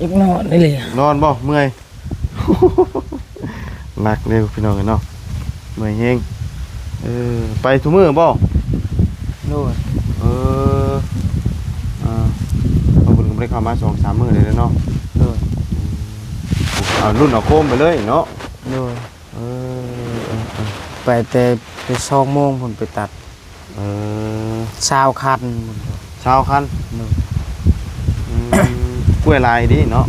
อีกนอนได้เลยนอนบ่เมื่อยหนักเลยพี่น้องเนาะเมื่อยเฮงไปทุกมื้อบ่โน่นเออขอบคุณก็ได้เข้ามา2-3 มื้อเลยเนาะโน่นเอารุ่นเอาโคมไปเลยเนาะโน่นเอไปแต่ไป20:00ผมไปตัดเออ20คันชาวคันโน่นกล้วยลายดิเนาะ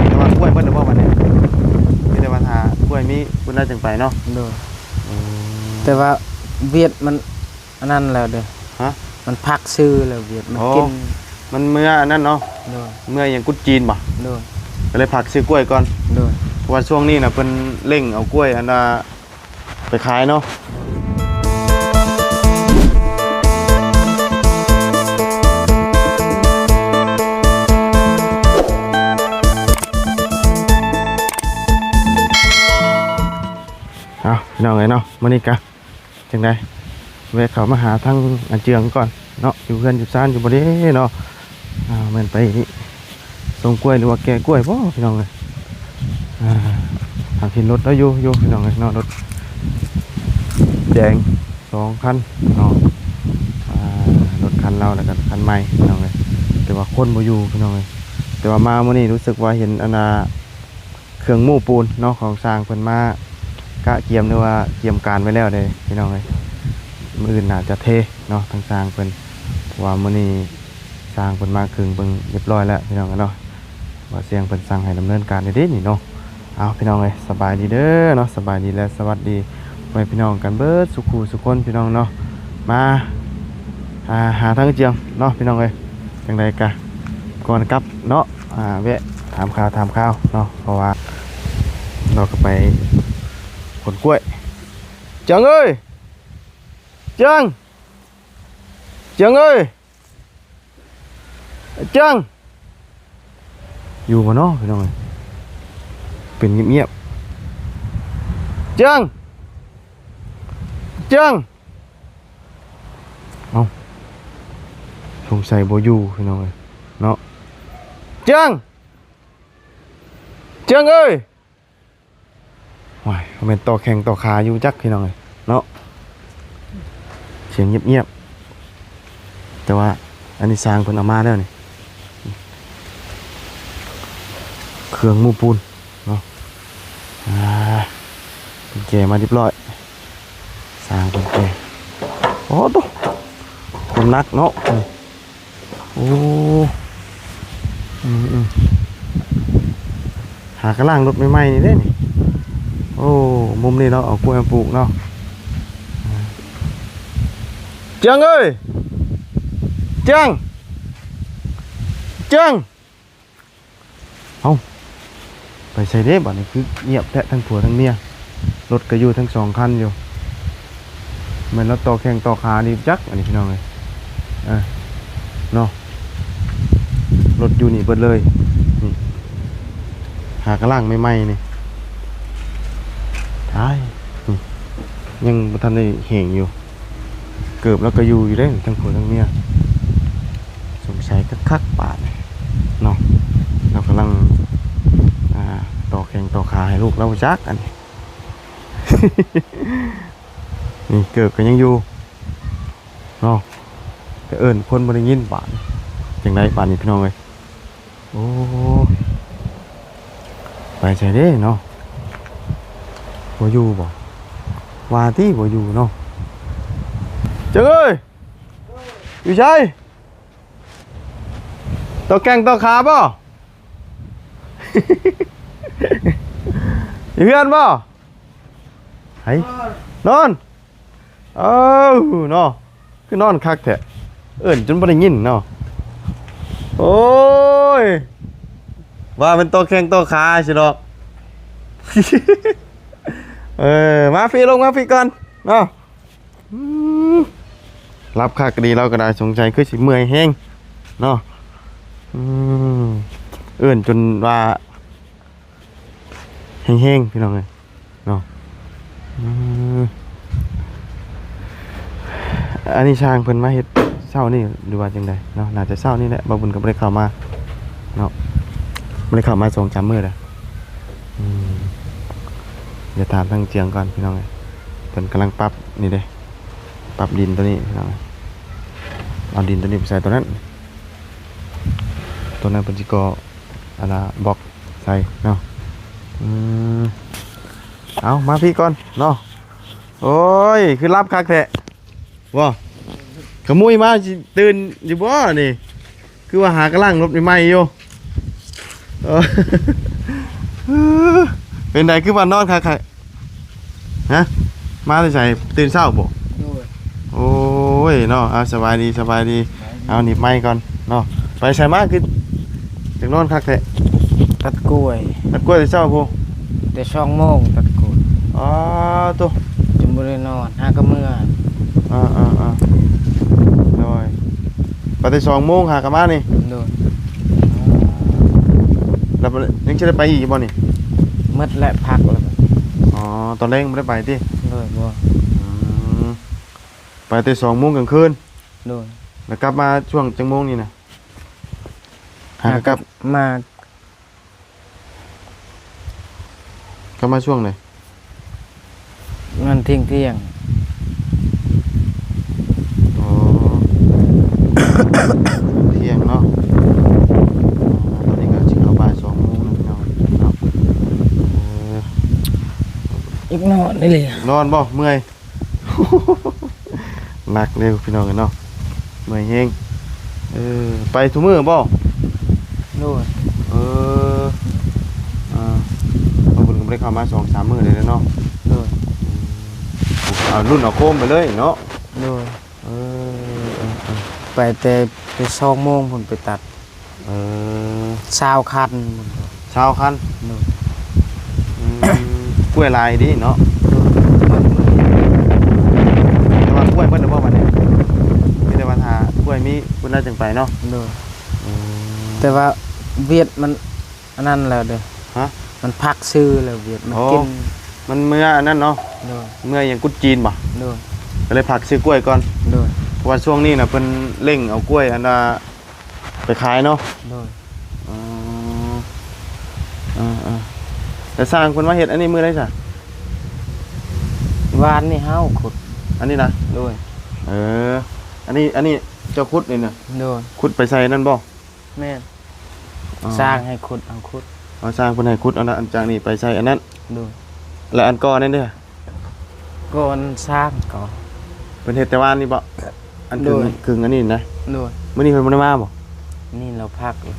แต่ว่ากล้วยเพิ่นบ่วันนี้มีแต่ว่าถ้ากล้วยมีเพิ่นน่าจังไปเนาะโน่นแต่ว่าเวียดมันอันนั้นแล้วเด้อฮะมันพักซื้อแล้วเวียดมันกินมันเมื่ออันนั้นเนาะโน่นเมื่ออย่างกุดจีนบ่โน่นก็เลยพักซื้อกล้วยก่อนโน่นเพราะว่าช่วงนี้น่ะเพิ่นเร่งเอากล้วยอันน่ะไปขายเนาะพี่น้องเนาะมื้อนี้กะจังได๋แวะเข้ามาหาทางอันเจืองก่อนเนาะอยู่เพื่อนอยู่ซ่านอยู่บ่เด้เนาะแม่นไปส่งกล้วยหรือว่าแกะกล้วยบ่พี่น้องเอ้ยทางขึ้นรถแล้วอยู่พี่น้องเอ้ยเนาะรถแดง2คันเนาะรถคันเราแล้วก็คันใหม่พี่น้องเอ้ยแต่ว่าคนบ่อยู่พี่น้องเอ้ยแต่ว่ามามื้อนี้รู้สึกว่าเห็นอันเครื่องมู่ปูนเนาะของสร้างเพิ่นมากะเกียมหรือว่าเกียมการไว้แล้วเลยพี่น้องเลยมื้ออื่นน่าจะเทเนาะทางสร้างเพิ่นว่ามื้อนี้สร้างเพิ่นมาครึ่งเบิ่งเรียบร้อยแล้วพี่น้องเนาะว่าเสียงเพิ่นสั่งให้ดำเนินการได้นี่เนาะเอาพี่น้องเลยสบายดีเด้อเนาะสบายดีและสวัสดีไว้พี่น้องกันเบิดสุขูสุคนพี่น้องเนาะมาหาทางเจียงเนาะพี่น้องเลยจังไดกะก่อนกลับเนาะแวะถามข่าวเนาะเพราะว่าเราก็ไปผลกล้วยจังเอ้ยจังเอ้ยจังอยู่บ่เนาะพี่น้องเป็นเงียบๆจังเอาสงสัยบ่อยู่พี่น้องเนาะจังเอ้ยว้ายมันต่อแข่งต่อขาอยู่จักพี่น้องเลยเนาะเสียงเงียบๆแต่ว่าอันนี้สร้างเพิ่นเอามาแล้วนี่เครื่องมูปูนเนาะเป็นแกมาเรียบร้อยสร้างเป็นแกโอ้ตัวคนนักเนาะโอ้หากระล่างรถใหม่ๆนี่เด้นี่โอ้มุมนี้เนาะเอากล้วยมาปลูกเนาะจังเอ้ยจังเอาไปใส่เด้บ่นี่คือเงียบแท้ทั้งผัวทั้งเมียรถก็อยู่ทั้ง2คันอยู่เหมือนรถต่อแข่งต่อขานี่จักอันนี้พี่น้องเลยเนาะรถอยู่นี่เบิดเลยนี่หากระล่างใหม่ๆนี่ยังบ่ทันได้แห้งอยู่เกือบแล้วก็อยู่ได้ทั้งผัวทั้งเมียสงสัยคักๆบาดเนาะเรากำลังต่อแข่งต่อขาให้ลูกเราจักอันนี้ นี่เกือบก็ยังอยู่เนาะแต่เอิ้นคนบ่ได้ยินบาดจังได๋บาดนี้พี่น้องเอ้ยโอ้ไปใส่เด้เนาะบ่อยู่บ่ว่าที่บ่อยู่เนาะจังเอ้ยอยู่ใช่ต่อแกงต่อขาป่ะ อยู่เพื่อนป่ะไห้นอนเนาะคือนอนคักแท้เอิ้นจนบ่ได้ยินเนาะโอ้ยว่าเป็นต่อแกงต่อขาสิดอก มาพี่ลงมาพี่ก่อนเนาะรับค่าก็ดีเราก็ได้สงสัยคือสิเมื่อยแห้งเนาะเอื้อนจนว่าแห้งๆพี่น้องเลยเนาะอันนี้ช่างเพิ่นมาเฮ็ด เช้านี่หรือว่าจังไดเนาะน่าจะเช้านี่แหละบ่บุญก็บ่ได้เข้ามาเนาะบ่ได้เข้ามา2-3มื้อแล้วเดี๋ยวถามทางเจียงก่อนพี่น้องเอ้ยเพิ่นกำลังปรับนี่เด้ปรับดินตัวนี้พี่น้องเอ้ยเอาดินตัวนี้ไปใส่ตัวนั้นเพิ่นสิก่ออันน่ะบล็อกใส่เนาะเอามาพี่ก่อนเนาะโอ้ยคือรับคักแท้ว้าขโมยมาสิตื่นอยู่บ่นี่คือว่าหากำลังรถใหม่ๆอยู่เป็นไดคือว่านอนคักๆฮะมาได้ใส่ตื่นเช้าบ่โอ้ยเนาะเอาสบายดีเอาหนีบไม้ก่อนเนาะไปใส่มาคือจังนอนคักแท้ ตัดกล้วย ตัดกล้วยแต่เช้าพู แต่2 โมงตัดกล้วย อ๋อตัว จนบ่ได้นอนหาก็เมื่อ โดยไปแต่2 โมงหากลับมานี่ โดย แล้วยังจะได้ไปอีกบ่นี่ หมดและพักแล้ว อ๋อตอนแรกไม่ได้ไปติ โดยบ่ ไปแต่2 โมงกลางคืน โดย แล้วกลับมาช่วงจังโมงนี่นะหากลับ มา กลับมาช่วงไหน เงินเที่ยง อ๋อ เที่ยงเนาะตอนนี้ก็สิเข้าบ่าย2 โมงแล้วพี่น้องเนาะ อีกนอนได้เลย นอนบ่เมื่อย หนักเร็วพี่น้องกันเนาะเมื่อยแฮงไปทุกมื้อบ่ โดย บางคนก็ไม่ได้เข้ามา2-3 มื้อเลยเนาะ โดย เอารุ่นเอาโคมไปเลยเนาะ โดยไปแต่ไป2 โมงผมไปตัด20 คัน เช้าคัน โดย กล้วยลายดิเนาะแต่ว่ากล้วยเพิ่นน่ะบ่วันนี้มีแต่ว่าหากล้วยมีเพิ่นน่าจังไปเนาะ โดยแต่ว่าเวียดมันอันนั้นแล้วเด้อ ฮะ มันพักซื้อแล้วเวียดมัน โอ้ กิน มันเมื่ออันนั้นเนาะ โดย เมื่อยังกุดจีนบ่ โดย ก็เลยผักซื้อกล้วยก่อน โดย เพราะว่าช่วงนี้น่ะเพิ่นเร่งเอากล้วยอันน่ะไปขายเนาะ โดย แต่สร้างเพิ่นมาเฮ็ดอันนี้มื้อใดซะ วานนี่เฮาขุด อันนี้นะ โดย อันนี้เจ้าขุดนี่น่ะ โดย ขุดไปใส่นั่นบ่ แม่นสร้างให้ขุดเอาขุด เอาสร้างเพิ่นให้ขุดเอาอันจากนี้ไปใส่อันนั้น โดย แล้วอันก่อนนั่นเด้อ ก่อนสร้างก่อน เพิ่นเฮ็ดแต่ว่านี่บ่อันครึ่งอันนี้นะ โดย มื้อนี้เพิ่นบ่ได้มาบ่ นี่เราพักเลย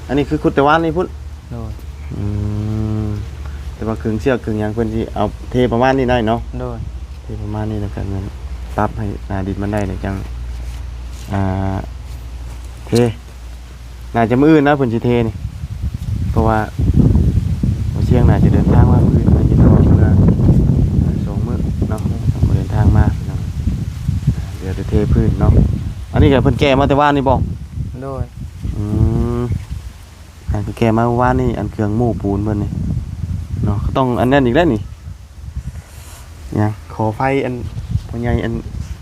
อันนี้คือขุดแต่ว่านี่พุ่น โดย แต่ว่าครึ่งเชือกครึ่งหยังเพิ่นสิเอาเทประมาณนี้ได้เนาะ โดย เทประมาณนี้แล้วก็เงินปรับให้หน้าดินมันได้เนี่ยจังเทน่าจะมื้ออื่นนะเพิ่นสิเทนี่เพราะว่าเชียงน่าจะเดินทางมามื้ออื่นน่าจะนอนมื้อ2 มื้อเนาะต้องเดินทางมาเนาะเดี๋ยวจะเทพื้นเนาะอันนี้ก็เพิ่นแก้มาแต่ว่านนี่บ่ โดย อันเพิ่นแก้มาเมื่อวานนี่อันเครื่องโม้ปูนเพิ่นนี่เนาะก็ต้องอันนั้นอีกแล้วนี่เนี่ยขอไฟอันพ่อใหญ่อัน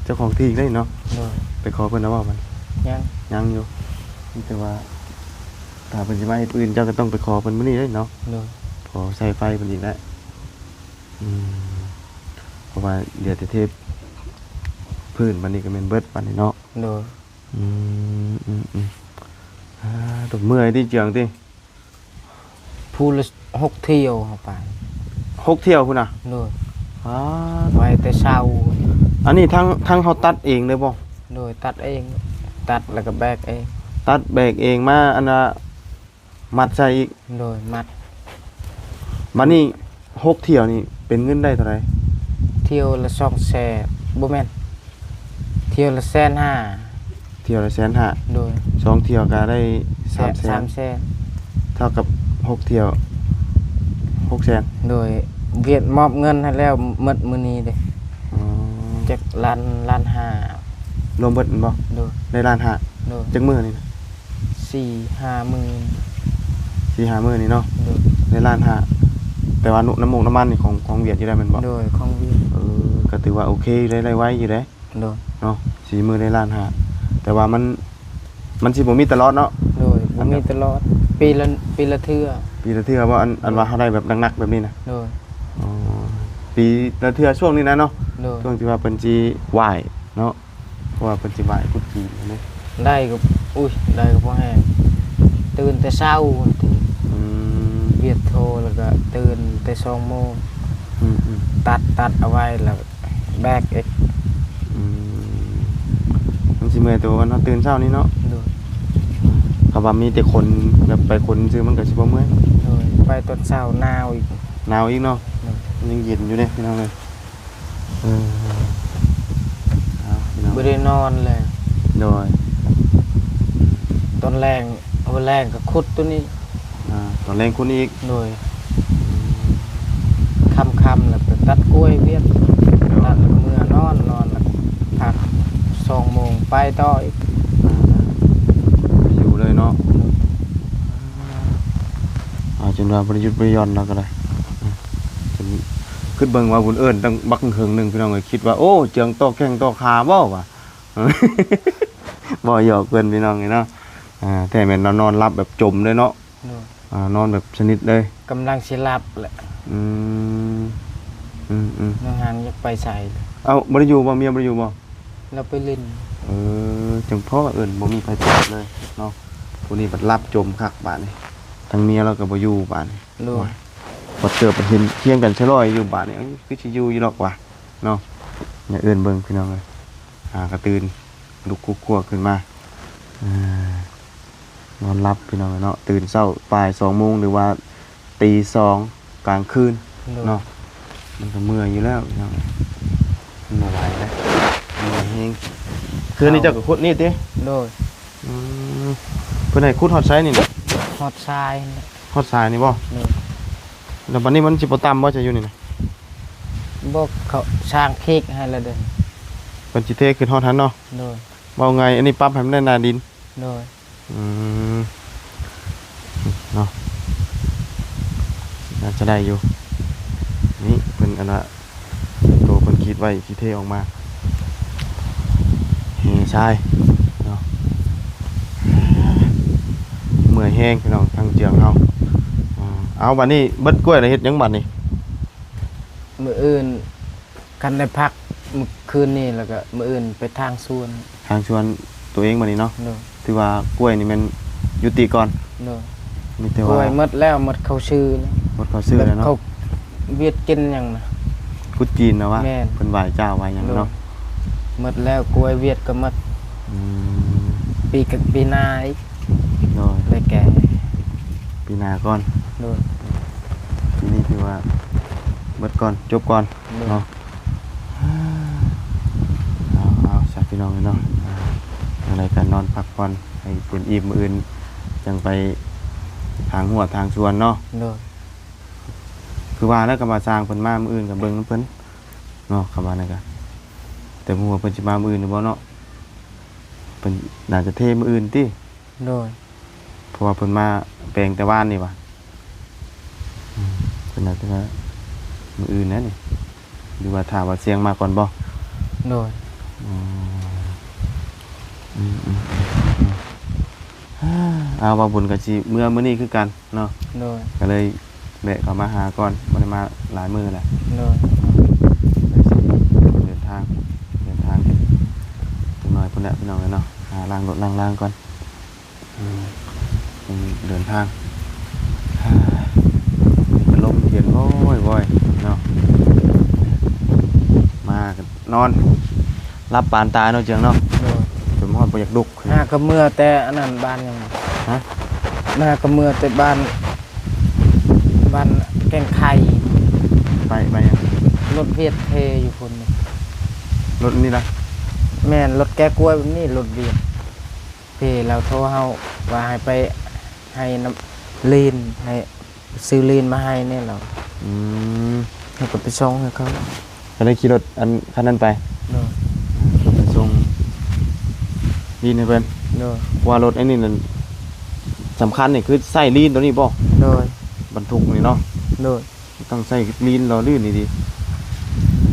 เจ้าของที่อีกได้เนาะ โดย ไปขอเพิ่นแล้วว่ามัน ยังยังอยู่แต่ว่าถ้าเพิ่นสิมาเฮ็ดปืนเจ้าก็ต้องไปขอเพิ่นมื้อนี้เด้เนาะ โดย ขอใส่ไฟเพิ่นอีกแล้วเพราะว่าเดี๋ยวจะเทพื้นบัดนี้ก็แม่นเบิดบัดนี้เนาะ โดย ตกเมื่อยที่เจียงติ พูละ6 เที่ยวเข้าไป 6 เที่ยวพุ่นน่ะ โดย อ๋อ ไว้แต่เช้า อันนี้ทั้งเฮาตัดเองเลยบ่ โดยตัดเอง ตัดแล้วก็แบกเอง ตัดแบกเองมาอันน่ะมัดใส่อีก โดยมัด บัดนี้6 เที่ยวนี่เป็นเงินได้เท่าไหร่ เที่ยวละ200,000บ่แม่นเที่ยวละ150,000 เที่ยวละ150,000 โดย 2 เที่ยวก็ได้ 300,000 300,000เท่ากับ6 เที่ยว600,000 โดยเวียดมอบเงินให้แล้วหมดมื้อนี้เด้ อ๋อ จักล้านห้าร วมเบิดบ่ โดย ได้ล้านห้า โดย จักมื้อนี่นะ 4-5 มื้อ 4-5 มื้อนี่เนาะ โดย ได้ล้านห้าแต่ว่าน้ำมันนี่ของเวียดอยู่ได้แม่นบ่ โดยของเวียด ก็ถือว่าโอเคได้ไว้อยู่เด้ โดย เนาะ 4มื้อได้ล้านห้าแต่ว่ามันสิบ่มีตลอดเนาะ โดยบ่มีตลอดปีละเทื่อ ปีละเทื่อว่าอันว่าเฮาได้แบบหนักๆแบบนี้นะ โดย อ๋อปีละเทื่อช่วงนี้นะเนาะ โดย ช่วงที่ว่าเพิ่นสิไหว้เนาะเพราะว่าเพิ่นสิไหว้กุดจีนนี่ ได้ก็ได้ก็บ่แห้งตื่นแต่เช้าตื่น อืม เวียดโทรแล้วก็ตื่นแต่2 โมง อืม ตัดเอาไว้แล้วแบกอีก อืมมันสิเมื่อยตัววันเนาะตื่นเช้านี้เนาะ โดย ถ้าว่ามีแต่คนแบบไปคนซื้อมันก็สิบ่เมื่อย โดยไปตอนเช้าหนาวอีก หนาวอีกเนาะ โดย มันยังเย็นอยู่เด้พี่น้องเอ้ยเอาพี่น้อง บ่ได้นอนเลย โดย ตอนแรงเอาแรงก็ขุดตัวนี้ ตอนแรงคุณอีก โดยค่ำๆแล้วไปตัดกล้วยเวียดตัดแล้วก็เมื่อนอนแล้วพัก2 โมงไปต่ออีก อยู่เลยเนาะจนว่าบริยุทธ์บริยอนเราก็ได้จนขึ้นเบิ่งว่าบุญเอิญตั้งบักเฮิงหนึงพี่น้องเอ้ยคิดว่าโอ้เจียงโตแข้งโตขาบ่ว่ะ บ่หยอกเพิ่นพี่น้องนี่เนาะแต่แม่นนอนหลับแบบจมเลยเนาะ โดย นอนแบบชนิดเลย กำลังสิหลับแหละ อืมน้องหานอยากไปใส่ เอาบ่ได้อยู่บ่เมียบ่ได้อยู่บ่ เราไปเล่น จังพ่อเอิ้นบ่มีไผตอบเลยเนาะผู้นี้บัดหลับจมคักบาดนี้ทั้งเมียเราก็บ่อยู่บาดนี้ โดย พอเจอไปเห็นเที่ยงกันชะลอยอยู่บาดนี้คือสิอยู่อยู่ดอกว่ะเนาะอย่าเอิ้นเบิ่งพี่น้องเอ้ยกระตื่นลุกคั่วๆขึ้นมานอนหลับพี่น้องเนาะตื่นเช้าบ่าย 2 โมงหรือว่าตี 2กลางคืน โดย เนาะมันก็เมื่อยอยู่แล้วพี่น้องมันบ่ไหวแล้วเมื่อยแฮงคืนนี้เจ้าก็ขุดนี่ติ โดย เพิ่นให้ขุดฮอดไสนี่น่ะ ฮอดทรายนี่ ฮอดสายนี่บ่ โดย แล้วบัดนี้มันสิบ่ต่ำบ่จะอยู่นี่น่ะ บอกเขาสร้างเค้กให้แล้วเด้อ เพิ่นสิเทขึ้นฮอดหันเนาะ โดย เว้าไงอันนี้ปรับให้มันได้หน้าดิน โดย อืมเนาะน่าจะได้อยู่นี่เพิ่นอันน่ะโตเพิ่นคิดไว้สิเทออกมาเฮ้ใช่เนาะเมื่อยแห้งพี่น้องทางเจียงเฮาเอาบัดนี้เบิดกล้วยแล้วเฮ็ดหยังบัดนี้ มื้ออื่นกันได้พักมื้อคืนนี้แล้วก็มื้ออื่นไปทางสวน ทางชวนตัวเองบัดนี้เนาะ โดย ที่ว่ากล้วยนี่มันยุติก่อน โดย มีแต่ กล้ ว่า วยหมดแล้วหมดเข้าชื่อแล้ว หมดเขาซื้อแล้วเนาะ เขาเวียดกินหยังนะ กุดจีนนะวะ แม่น เพิ่นไหว้เจ้าไหว้หยังเนาะ หมดแล้วกล้วยเวียดก็หมด อืม ปีหน้าอีก โดย ได้แก่ ปีหน้าก่อน โดย ปีนี้คือว่าเบิดก่อนจบก่อน โดย เนาะเอาสักพี่น้องเลยเนาะอะไรกันนอนพักผ่อนให้เต็มอิ่มมื้ออื่นจังไปทางหัวทางสวนเนาะ โดย คือว่าแล้วก็มาสร้างเพิ่นมามื้ออื่นก็เบิ่งนำเพิ่นเนาะคำว่านั่นก็แต่บ่รู้ว่าเพิ่นสิมามื้ออื่นหรือบ่เนาะเพิ่นน่าจะเทมื้ออื่นติ โดย เพราะว่าเพิ่นมาแปลงแต่ว่านนี่ว่ะเพิ่นน่าจะมื้ออื่นนะนี่หรือว่าถ้าว่าเสียงมาก่อนบ่ โดย เอาว่าบุญก็สิเมื่อมื้อนี้คือกันเนาะ โดย ก็เลยแวะเข้ามาหาก่อนบ่ได้มาหลายมื้อแหละ โดย เลยสิเดินทางกันจักหน่อยพุ่นแหละพี่น้องเอ้ยเนาะหาล้างรถล้างล่างก่อนเดินทางนี่ก็ลมเย็นโว้ยเนาะมากันนอนรับปานตายเนาะเจียงเนาะ โดย จนฮอดบ่อยากลุก หน้าก็เมื่อแต่อันนั้นบ้านยัง ฮะ หน้าก็เมื่อแต่บ้านแกงไข่ ไปยัง รถเวียดเทอยู่คนนึง รถนี่ล่ะ แม่นรถแก้กล้วยแบบนี้รถเวียดเทแล้วโทรเฮาว่าให้ไปให้น้ำลีนให้ซื้อลีนมาให้เนี่ยเรา อืม ให้ก็ไปส่งให้เขา ก็เลยขี่รถอันคันนั้นไป โดย ไปส่งลีนให้เพิ่น โดย ว่ารถไอ้นี่นั่นสำคัญนี่คือใส่ลีนตัวนี้บ่ โดย บรรทุกนี่เนาะ โดย ต้องใส่ลีนรอลื่นนี่ดิ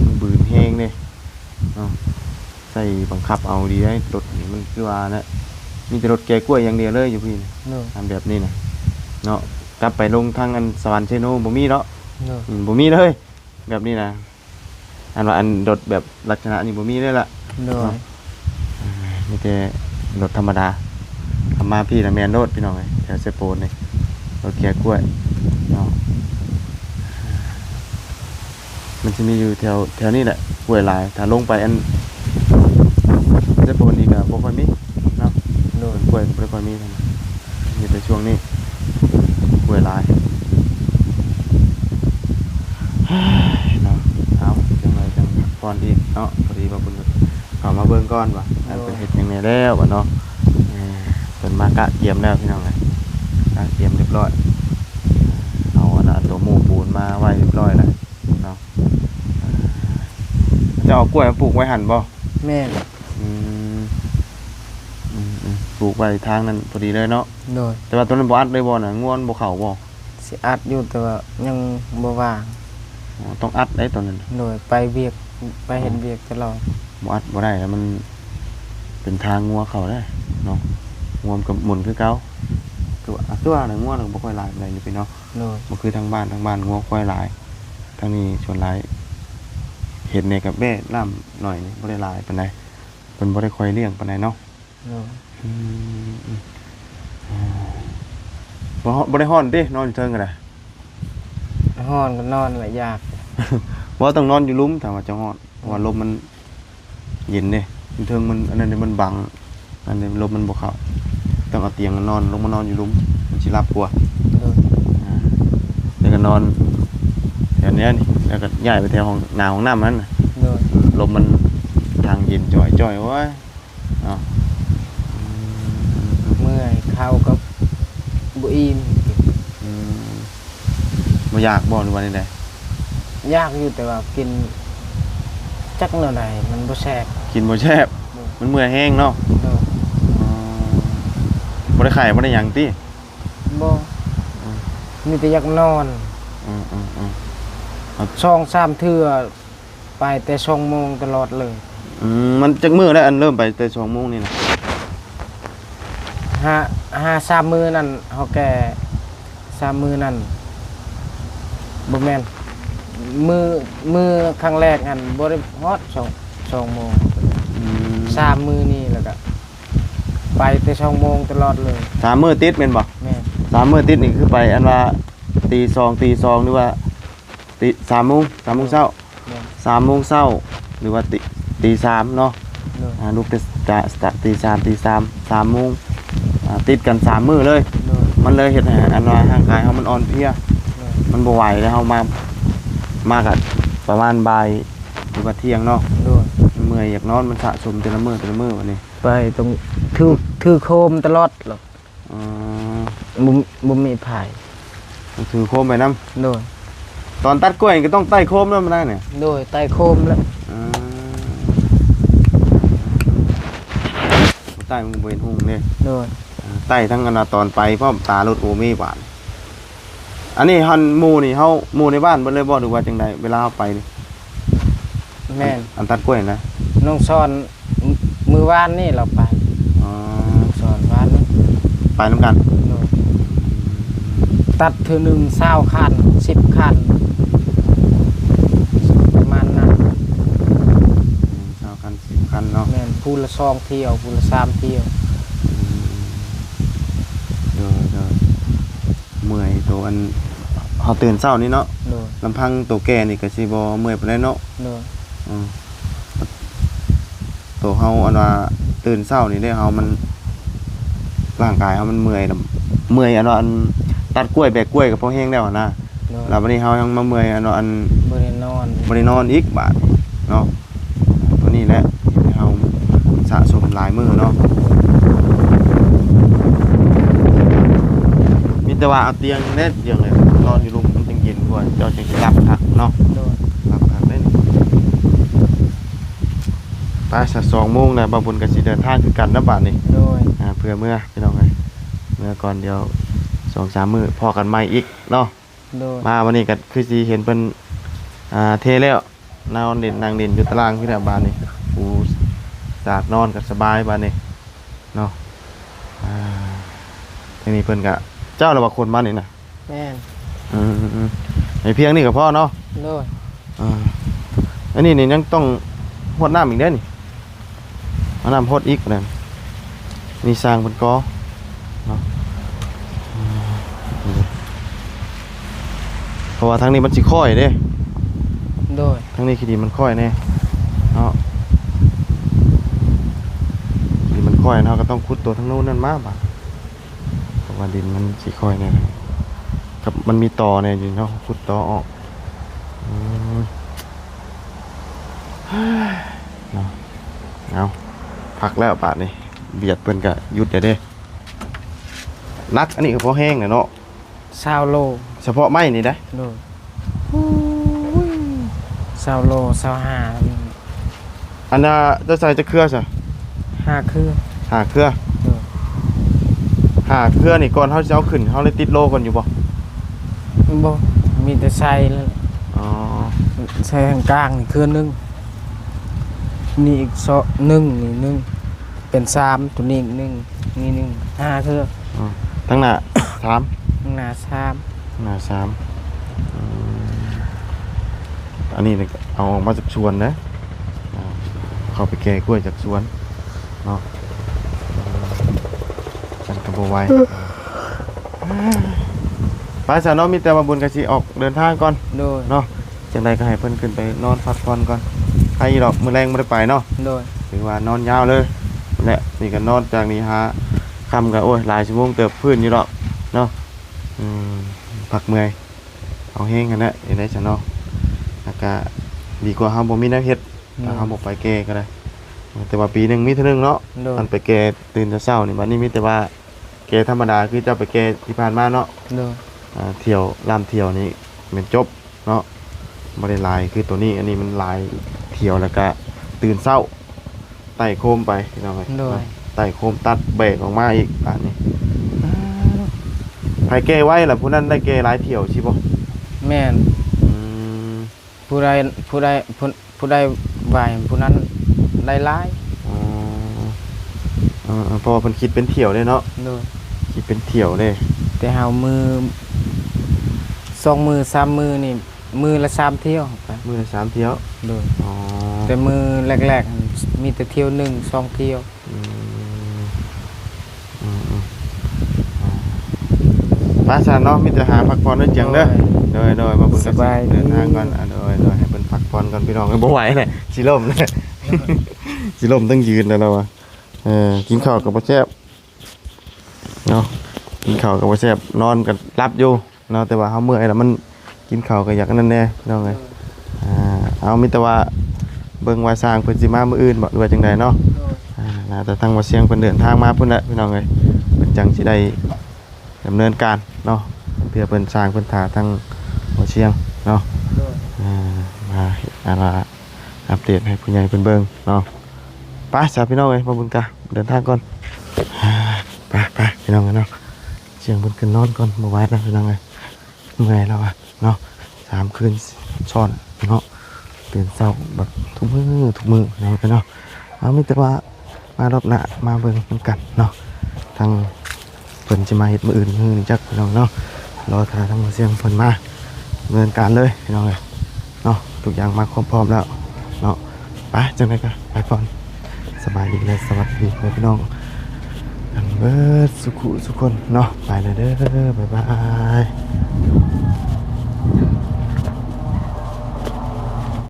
มันบืนแห้งเด้เนาะ ใส่บังคับเอาดีได้รถนี่มันคือว่านะมีแต่รถแกกล้วยอย่างเดียวเลยอยู่พี่นี่ โดย ทำแบบนี้นะเนาะกลับไปลงทางอันสวรรค์เชโนบ่มีเนาะ โดย บ่มีเลยแบบนี้นะอันว่าอันรถแบบลักษณะนี้บ่มีเลยล่ะ โดย มีแต่รถธรรมดาทำมาพี่นะแมนโรถพี่น้องเลยแถวเซโปนเลยรถแกกล้วยเนาะมันจะมีอยู่แถวนี้แหละกล้วยลายถ้าลงไปอันเซโปนนี่ก็บ่ค่อยมีเนาะ โดย กล้วยบ่ค่อยมีเท่านั้นมีแต่ช่วงนี้กล้วยลายเนาะเอาจังไรจังก่อนอีกเนาะพอดีว่าบุญเข้ามาเบิ่งก่อนว่ะอันเป็นเฮ็ดจังไดแล้วว่ะเนาะเพิ่นมากะเกียมแล้วพี่น้องเอ้ยกะเกียมเรียบร้อยเอาอันน่ะตัวหมู่ปูนมาไว้เรียบร้อยแล้วเนาะจะเอากล้วยมาปลูกไว้หั่นบ่ แม่น อืมปลูกไว้ทางนั้นพอดีเลยเนาะ โดย แต่ว่าตัวนั้นบ่อัดเลยบ่น่ะง่วนบ่เข้าบ่ สิอัดอยู่แต่ว่ายังบ่ว่าง อ๋อต้องอัดได้ตัวนั้น โดยไปเวียกไปเห็นเวียกตลอด บ่อัดบ่ได้แล้วมันเป็นทางงัวเข้าได้เนาะงัวมันก็หมุนคือเก่าคือว่าน่ะงัวน่ะบ่ค่อยหลายปานใดอยู่พี่เนาะ โดย บ่คือทางบ้านงัวค่อยหลายทางนี้ส่วนหลายเห็ดเนี่ยกับแม่น้ำหน่อยนี่บ่ได้หลายปานใดเพิ่นบ่ได้ค่อยเลี้ยงปานใดเนาะ โดย บ่ได้ฮ้อนเด้นอนอยู่เทิงก็ได้ ฮ้อนก็นอนละยาก บ่ต้องนอนอยู่หลุมถ้าว่าจะฮ้อนเพราะว่าลมมันเย็นเด้อยู่เทิงมันอันนั้นนี่มันบังอันนี้ลมมันบ่เข้าต้องเอาเตียงนอนลงมานอนอยู่หลุมมันสิรับกว่า โดย แล้วก็นอนแถวเนี้ยนี่แล้วก็ย้ายไปแถวห้องหน้าห้องน้ำนั้นน่ะ โดย ลมมันทางเย็นจ่อยๆโอ้ยเนาะ เมื่อยเข้าก็บ่อิ่ม บ่อยากบ่หรือว่านี่แหละ ยากอยู่แต่ว่ากินจักแนวใดมันบ่แซ่บ กินบ่แซ่บมันเมื่อยแห้งเนาะ โดย บ่ได้ไข่บ่ได้หยังติ บ่มีแต่อยากนอน อืม 2-3เทื่อไปแต่2โมงตลอดเลย มันจักมื้อแล้วอันเริ่มไปแต่ 2:00 นนี่น่ะ 3 มื้อนั่นเฮาแก่3 มื้อนั่นบ่แม่นมื้อครั้งแรกอันบ่ได้ฮอด2โมง 3 มื้อนี่แล้วก็ไปแต่2โมงตลอดเลย 3 มื้อติดแม่นบ่ แม่น 3 มื้อติดนี่คือไปอันว่าตี 2 หรือว่าตี3 โมงเช้า แม่น 3 โมงเช้าหรือว่าตี 3เนาะ โดย ลูกจะตี 3 โมงติดกัน 3 มื้อเลย โดย มันเลยเฮ็ดให้อันว่าร่างกายเฮามันอ่อนเพลีย โดย มันบ่ไหวแล้วเฮามากันประมาณบ่ายหรือว่าเที่ยงเนาะ โดย เมื่อยอยากนอนมันสะสมแต่ละมื้อวันนี้ ไปตรงถือโคมตลอดหรอก อ๋อ บ่มีไผ ต้องถือโคมไปนำ โดย ตอนตัดกล้วยก็ต้องไต่โคมนำมันได้เนี่ย โดยใต้โคมแล้ว ไต่มันบ่เห็นหุ่งเด้ โดย ไต่ทั้งอันว่าตอนไปพร้อมตารถโอมีบาดอันนี้หันหมู่นี่เฮาหมู่ในบ้านเบิดเลยบ่หรือว่าจังไดเวลาเฮาไปนี่ แม่น อันตัดกล้วยนะ น้องสอนมือวานนี่เราไป อ๋อ สอนวานนี่ ไปนำกัน โดยตัดเทื่อหนึง20คัน10คันประมาณนั้น 20 คัน10 คันเนาะ แม่นผู้ละ2เที่ยวผู้ละ3เที่ยว เดี๋ยวเมื่อยตัวอันเฮาตื่นเช้านี่เนาะ โดย ลำพังตัวแก่นี่ก็สิบ่เมื่อยปานใดเนาะ โดย ตัวเฮาอันว่าตื่นเช้านี่เด้เฮามันร่างกายเฮามันเมื่อยน่ะเมื่อยอันว่าอันตัดกล้วยแบกกล้วยก็พอแห้งแล้วนะ โดย แล้ววันนี้เฮายังมาเมื่อยอันว่าอัน บ่ได้นอน บ่ได้นอนอีกบาดเนาะตัวนี้แหละที่เฮาสะสมหลายมื้อเนาะมีแต่ว่าเอาเตียงเน็ตอย่างเลยนอนอยู่รุมมันจังเย็นกว่าเจ้าจังสิหลับคักเนาะ โดย หลับคักเด้ไปสัก2 โมงแล้วบ่าวบุญก็สิเดินทางคือกันนะบาดนี้ โดย เพื่อเมื่อพี่น้องเอ้ยเมื่อก่อนเดียว 2-3 มื้อพอกันใหม่อีกเนาะ โดย มาวันนี้ก็คือสิเห็นเพิ่นเทแล้วนอนเด่นนางเด่นอยู่ตารางพี่น้าบ้านนี่ปู สาดนอนก็สบายบัดนี้เนาะทีนี้เพิ่นก็เจ้าละว่าคนมานี่น่ะ แม่น ไอ้เพียงนี่ก็พอเนาะ โดย อันนี้นี่ยังต้องหดน้ำอีกเด้อนี่เอาน้ำหดอีกนั่นนี่สร้างเพิ่นก่อเนาะเพราะว่าทางนี้มันสิค่อยเด้ โดย ทางนี้คือดีมันค่อยแน่เนาะดินมันค่อยเนาะก็ต้องขุดตัวทางโน้นนั่นมาบ่ะเพราะว่าดินมันสิค่อยแน่กับมันมีตอเนี่ยอยู่เนาะขุดตอออกเนาะเอาพักแล้วบาดนี่เบียดเพิ่นก็หยุดเด้นักอันนี้ก็พอแห้งเนาะ 20 โล เฉพาะไม้นี่ได้ โดย20 โล25 อันน่ะจะใส่จะเครือซะ 5เครือ หาเครือ โดย หาเครือนี่ก่อนเฮาสิเอาขึ้นเฮาเลยติดโลก่อนอยู่บ่ บ่มีแต่ใส่แล้ว อ๋อ ใส่ข้างกลางนี่เครือหนึงนี่อีกหนึ่งนี่หนึ่งเป็น3ตัวนี้อีกหนึ่งนี่หนึ่ง5เครือ ทั้งหน้า 3 ข้างหน้า3 หน้า3อันนี้นี่เอาออกมาจากสวนนะเข้าไปแก่กล้วยจากสวนเนาะกันกระโบไว้ไปซะเนาะมีแต่ว่าบุญกะสิออกเดินทางก่อน โดย เนาะจังใดก็ให้เพิ่นขึ้นไปนอนพักผ่อนก่อนใครดอกมื้อแรงบ่ได้ไปเนาะ โดย ถือว่านอนยาวเลยแหละนี่ก็นอนจากนี้หาค่ำก็โอ้ยหลายชั่วโมงเติบพื้นอยู่ดอกเนาะพักเมื่อยเอาแห้งกันนะอย่างไรซะเนาะแล้วก็ดีกว่าเฮาบ่มีแนวเฮ็ดถ้าเฮาบ่ไปแก่ก็ได้แต่ว่าปีหนึงมีเท่านึงเนาะ โดย มันไปแก่ตื่นแต่เช้านี่บัดนี้มีแต่ว่าแก่ธรรมดาคือเจ้าไปแก่ที่ผ่านมาเนาะ โดย เที่ยวลามเที่ยวนี่เป็นจบเนาะบ่ได้หลายคือตัวนี้อันนี้มันหลายเที่ยวแล้วก็ตื่นเช้าไต่โคมไปพี่น้องเอ้ย โดย ไต่โคมตัดเบรกออกมาอีกอันนี้ใครแก้ไว้ล่ะผู้นั้นได้แก้หลายเที่ยวใช่บ่ แม่น อืม ผู้ใดไหวผู้นั้นได้หลาย อ๋อเพราะว่าเพิ่นคิดเป็นเที่ยวเด้เนาะ โดย คิดเป็นเที่ยวเด้ แต่เฮามือ2 มือ 3 มือนี่มือละ3 เที่ยวไป มื้อละ3เที่ยว โดย อ๋อ แต่มือแรกๆมีแต่เที่ยว1 2 เที่ยว อืมอืมปาซะเนาะมีแต่หาพักผ่อนด้วยจังเด้อโดยมาเบิ่งกัน สบายดี เดินทางก่อนโดยให้เพิ่นพักผ่อนก่อนพี่น้องบ่ไหวแหละสิล่มแหละ สิล่มต้องยืนแล้วว่ะกินข้าวกับบ่แซ่บเนาะกินข้าวกับบ่แซ่บนอนก็หลับอยู่เนาะแต่ว่าเฮาเมื่อยแล้วมันกินข้าวก็อยากนั่นแน่พี่น้องเอ้ยเอามีแต่ว่าเบิ่งว่าสร้างเพิ่นสิมามื้ออื่นบ่หรือว่าจังไดเนาะน่าจะทางว่าเสียงเพิ่นเดินทางมาพุ่นแหละพี่น้องเอ้ยเพิ่นจังสิได้ดำเนินการเนาะเพื่อเพิ่นสร้างเพิ่นท่าทางบ่เสียงเนาะ โดย มาอัปเดตให้ผู้ใหญ่เพิ่นเบิ่งเนาะไปจ้าพี่น้องเอ้ยมาบุญกะเดินทางก่อนไปพี่น้องกันเนาะเสียงเพิ่นขึ้นนอนก่อนบ่ไหวแล้วพี่น้องเอ้ยเมื่อยแล้วอ่ะเนาะ3 คืนซ้อนเนาะตื่นเช้าแบบทุกมื้อเนาะพี่น้องเอามีแต่ว่ามารอบหน้ามาเบิ่งนำกันเนาะทางเพิ่นสิมาเฮ็ดมื้ออื่นมื้อนี้จักพี่น้องเนาะรอท่าทางเสียงเพิ่นมาดำเนินการเลยพี่น้องเอ้ยเนาะทุกอย่างมาพร้อมแล้วเนาะไปจังได๋ก็ไปก่อนสบายดีและสวัสดีพี่น้องกันเบิดสุขสุขคนเนาะไปเลยเด้อบ๊ายบาย